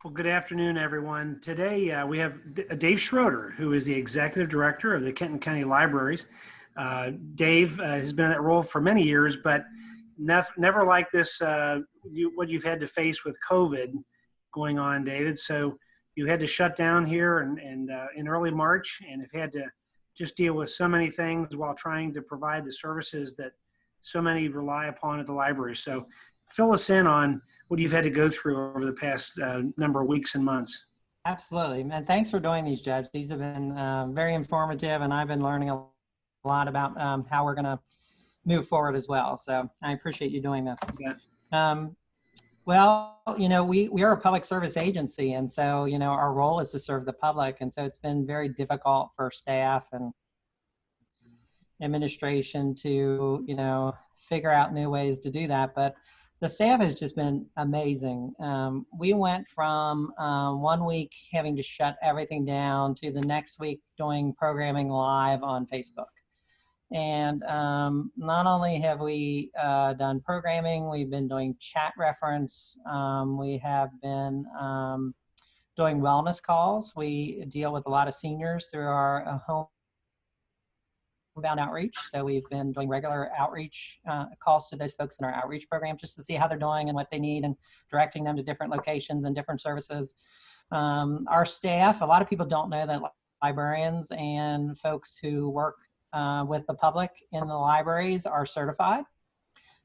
Well, good afternoon, everyone. Today we have Dave Schroeder, who is the Executive Director of the Kenton County Libraries. Dave has been in that role for many years, but never like this, what you've had to face with COVID going on, David. So you had to shut down here in early March and have had to just deal with so many things while trying to provide the services that so many rely upon at the library. So fill us in on what you've had to go through over the past number of weeks and months. Absolutely, man. Thanks for doing these, Judge. These have been very informative, and I've been learning a lot about how we're going to move forward as well. So I appreciate you doing this. Yeah. Well, we are a public service agency, and so, our role is to serve the public. And so it's been very difficult for staff and administration to, figure out new ways to do that. But the staff has just been amazing. We went from 1 week having to shut everything down to the next week doing programming live on Facebook. And not only have we done programming, we've been doing chat reference. We have been doing wellness calls. We deal with a lot of seniors through our homebound outreach. So we've been doing regular outreach calls to those folks in our outreach program just to see how they're doing and what they need and directing them to different locations and different services. Our staff, a lot of people don't know that librarians and folks who work with the public in the libraries are certified.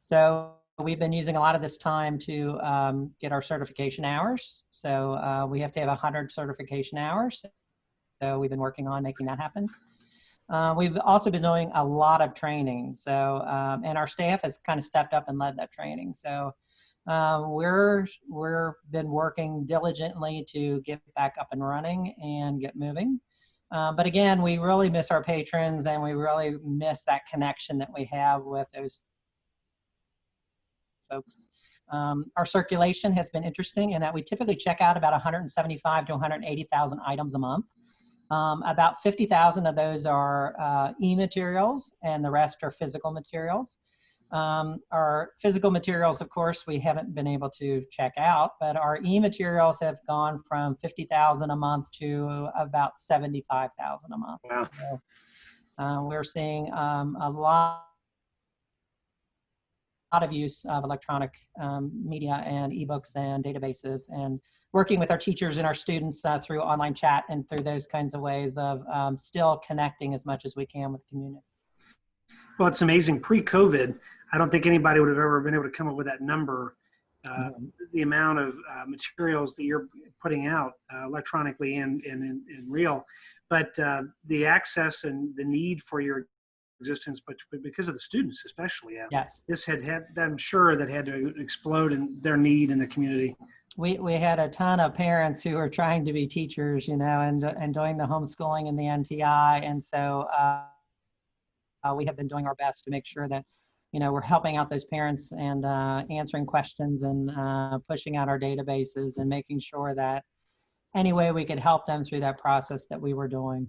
So we've been using a lot of this time to get our certification hours. So we have to have 100 certification hours. So we've been working on making that happen. We've also been doing a lot of training. So, and our staff has kind of stepped up and led that training. So we're been working diligently to get back up and running and get moving. But again, we really miss our patrons, and we really miss that connection that we have with those folks. Our circulation has been interesting in that we typically check out about 175 to 180,000 items a month. About 50,000 of those are e-materials, and the rest are physical materials. Our physical materials, of course, we haven't been able to check out, but our e-materials have gone from 50,000 a month to about 75,000 a month. Wow. So we're seeing a lot of use of electronic media and ebooks and databases, and working with our teachers and our students through online chat and through those kinds of ways of still connecting as much as we can with the community. Well, it's amazing. Pre-COVID, I don't think anybody would have ever been able to come up with that number. The amount of materials that you're putting out electronically and in real, but the access and the need for your existence, but because of the students especially, yes, this had I'm sure that had to explode in their need in the community. We had a ton of parents who were trying to be teachers, and doing the homeschooling and the NTI, and so we have been doing our best to make sure that we're helping out those parents and answering questions and pushing out our databases and making sure that any way we could help them through that process that we were doing.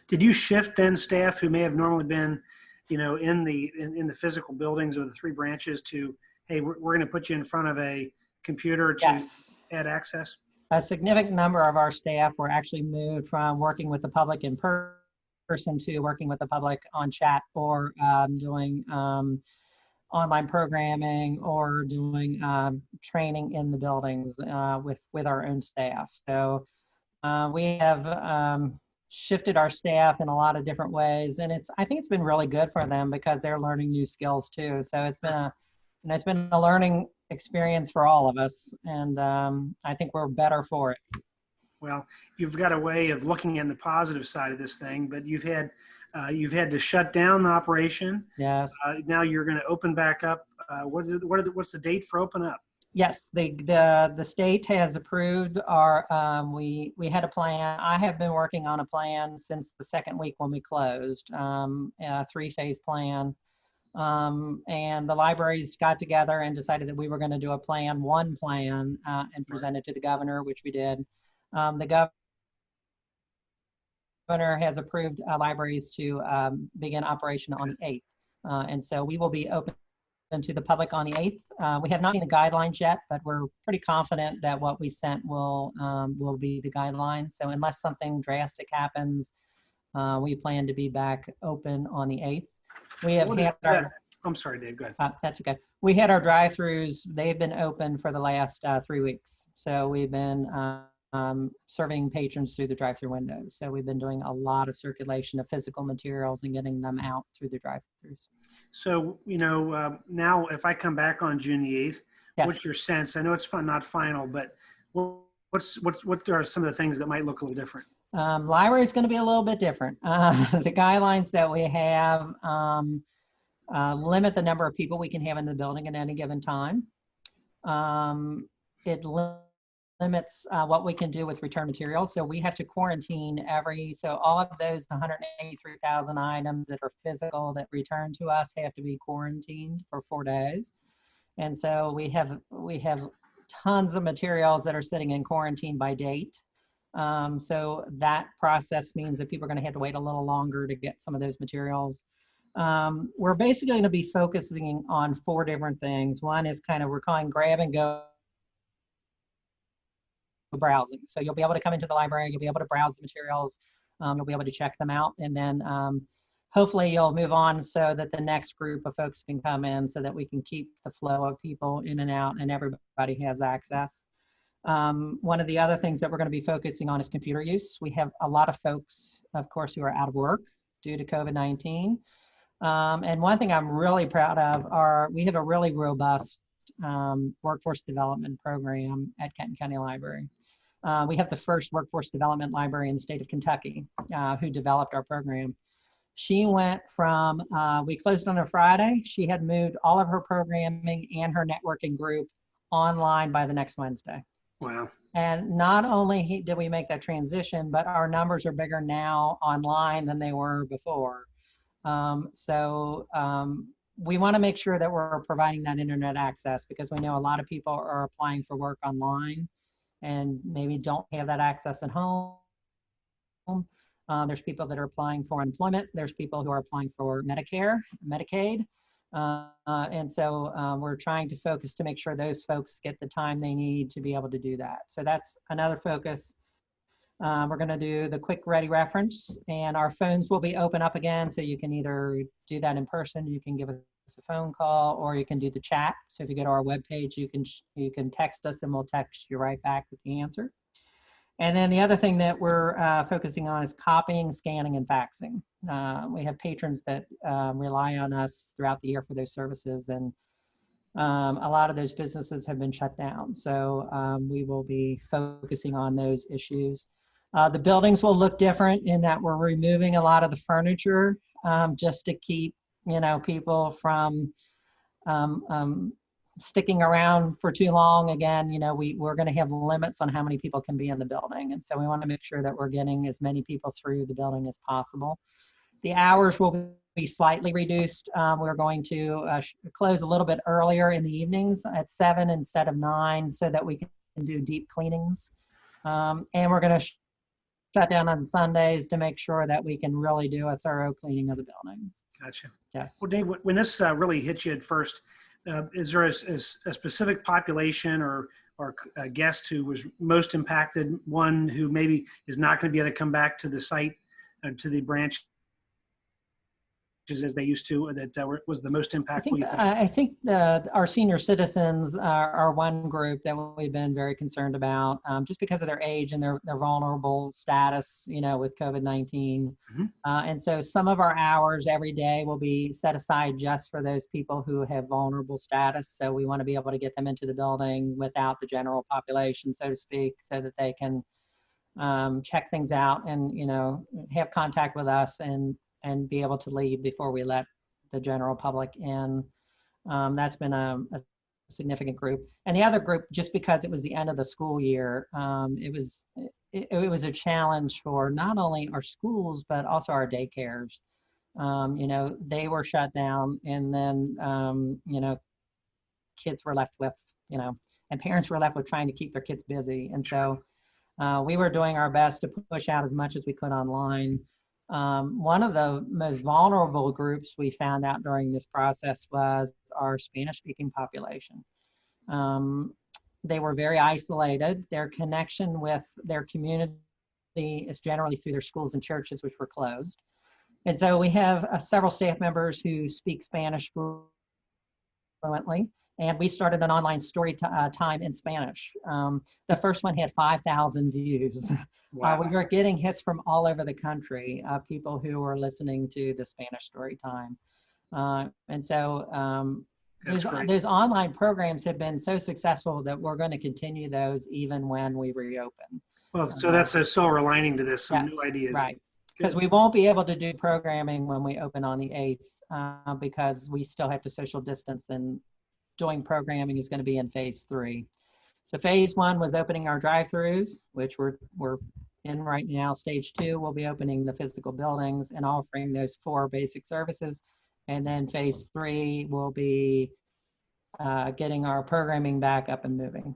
Did you shift then staff who may have normally been, in the physical buildings or the three branches to, hey, we're going to put you in front of a computer to yes. add access? A significant number of our staff were actually moved from working with the public in person to working with the public on chat, or doing online programming, or doing training in the buildings with our own staff. So we have shifted our staff in a lot of different ways, and I think it's been really good for them because they're learning new skills too. So it's been a learning experience for all of us, and I think we're better for it. Well, you've got a way of looking at the positive side of this thing, but you've had to shut down the operation. Yes. Now you're going to open back up. What's the date for open up? Yes, the state has approved our. We had a plan. I have been working on a plan since the second week when we closed. A 3-phase plan. And the libraries got together and decided that we were going to do one plan, and present it to the governor, which we did. The governor has approved libraries to begin operation on the 8th. And so we will be opening to the public on the 8th. We have not seen the guidelines yet, but we're pretty confident that what we sent will be the guidelines. So unless something drastic happens, we plan to be back open on the 8th. We have What is that? I'm sorry, Dave, go ahead. that's okay. We had our drive-throughs. They've been open for the last 3 weeks. So we've been serving patrons through the drive-through windows. So we've been doing a lot of circulation of physical materials and getting them out through the drive-throughs. So, now if I come back on June the 8th, Yes. what's your sense? I know it's not final, but what are some of the things that might look a little different? Library is going to be a little bit different. The guidelines that we have limit the number of people we can have in the building at any given time. It limits what we can do with return materials. So we have to quarantine so all of those 183,000 items that are physical that return to us have to be quarantined for 4 days. And so we have tons of materials that are sitting in quarantine by date. So that process means that people are going to have to wait a little longer to get some of those materials. We're basically going to be focusing on 4 different things. One is we're calling grab and go browsing. So you'll be able to come into the library, you'll be able to browse the materials, you'll be able to check them out, and then hopefully you'll move on so that the next group of folks can come in so that we can keep the flow of people in and out and everybody has access. One of the other things that we're going to be focusing on is computer use. We have a lot of folks, of course, who are out of work due to COVID-19. And one thing I'm really proud of we have a really robust workforce development program at Kenton County Library. We have the first workforce development library in the state of Kentucky who developed our program. She went from, we closed on a Friday. She had moved all of her programming and her networking group online by the next Wednesday. Wow. And not only did we make that transition, but our numbers are bigger now online than they were before. We want to make sure that we're providing that internet access because we know a lot of people are applying for work online and maybe don't have that access at home. There's people that are applying for employment. There's people who are applying for Medicare, Medicaid. And so we're trying to focus to make sure those folks get the time they need to be able to do that. So that's another focus. We're going to do the quick ready reference, and our phones will be open up again. So you can either do that in person, you can give us a phone call, or you can do the chat. So if you go to our webpage, you can text us and we'll text you right back with the answer. And then the other thing that we're focusing on is copying, scanning, and faxing. We have patrons that rely on us throughout the year for those services, and a lot of those businesses have been shut down. So we will be focusing on those issues. The buildings will look different in that we're removing a lot of the furniture just to keep, people from sticking around for too long. Again, we're going to have limits on how many people can be in the building. And so we want to make sure that we're getting as many people through the building as possible. The hours will be slightly reduced. We're going to close a little bit earlier in the evenings at 7 instead of 9 so that we can do deep cleanings. And we're going to shut down on Sundays to make sure that we can really do a thorough cleaning of the building. Gotcha. Yes. Well, Dave, when this really hit you at first, is there a specific population or a guest who was most impacted, one who maybe is not going to be able to come back to the site, to the branch as they used to, that was the most impactful? I think our senior citizens are one group that we've been very concerned about, just because of their age and their vulnerable status, with COVID-19. Mm-hmm. And so some of our hours every day will be set aside just for those people who have vulnerable status. So we want to be able to get them into the building without the general population, so to speak, so that they can check things out and, have contact with us and be able to leave before we let the general public in. That's been a significant group. And the other group, just because it was the end of the school year, it was a challenge for not only our schools, but also our daycares. They were shut down, and then, kids were left with, and parents were left with trying to keep their kids busy. And so we were doing our best to push out as much as we could online. One of the most vulnerable groups we found out during this process was our Spanish-speaking population. They were very isolated. Their connection with their community is generally through their schools and churches, which were closed. And so we have several staff members who speak Spanish fluently, and we started an online story time in Spanish. The first one had 5,000 views. Wow. We were getting hits from all over the country, people who were listening to the Spanish story time. And so those online programs have been so successful that we're going to continue those even when we reopen. Well, so that's a silver lining to this, some new ideas. Right. Because we won't be able to do programming when we open on the 8th because we still have to social distance, and doing programming is going to be in phase 3. So phase 1 was opening our drive-throughs, which we're in right now. Stage 2 will be opening the physical buildings and offering those 4 basic services. And then phase 3 will be getting our programming back up and moving.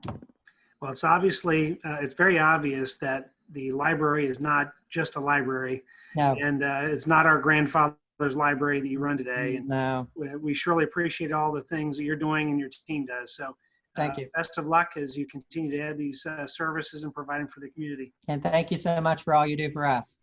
Well, it's obviously, it's very obvious that the library is not just a library. No. And it's not our grandfather's library that you run today. And no. We surely appreciate all the things that you're doing and your team does. So thank you. Best of luck as you continue to add these services and provide them for the community. And thank you so much for all you do for us.